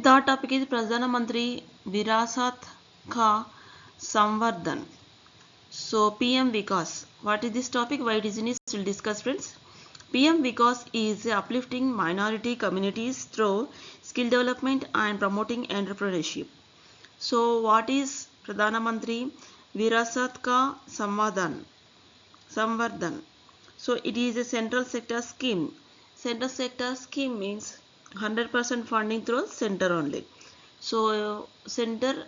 Third topic is Pradhan Mantri Virasat Ka Samvardhan. So PM Vikas. What is this topic? Why it is in it? We'll discuss, friends. PM Vikas is uplifting minority communities through skill development and promoting entrepreneurship. So what is Pradhan Mantri Virasat Ka Samvardhan? So it is a central sector scheme. Central sector scheme means 100% funding through center only. So center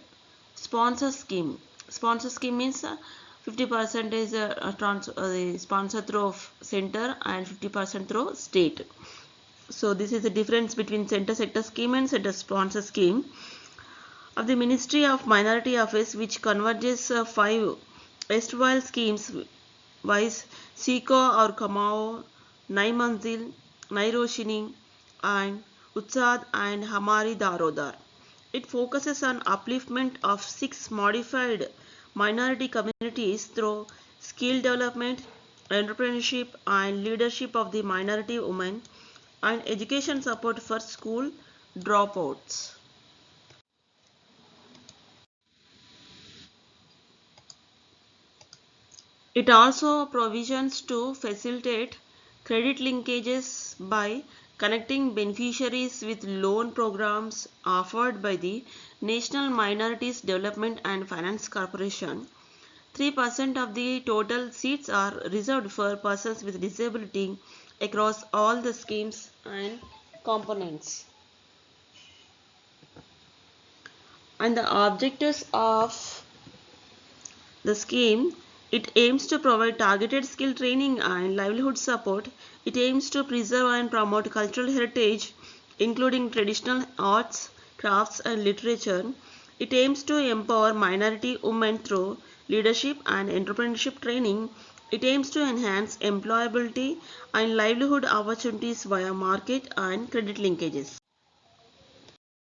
sponsor scheme. Sponsor scheme means 50% is sponsor through center and 50% through state. So this is the difference between center sector scheme and center sponsor scheme of the Ministry of Minority Affairs, which converges 5 erstwhile schemes wise Siko or Kamao, Nai Manzil, Nai Roshini and Utsad and Hamari Darodar. It focuses on upliftment of 6 modified minority communities through skill development, entrepreneurship and leadership of the minority women and education support for school dropouts. It also provisions to facilitate credit linkages by connecting beneficiaries with loan programs offered by the National Minorities Development and Finance Corporation. 3% of the total seats are reserved for persons with disability across all the schemes and components. And the objectives of the scheme: it aims to provide targeted skill training and livelihood support. It aims to preserve and promote cultural heritage, including traditional arts, crafts and literature. It aims to empower minority women through leadership and entrepreneurship training. It aims to enhance employability and livelihood opportunities via market and credit linkages.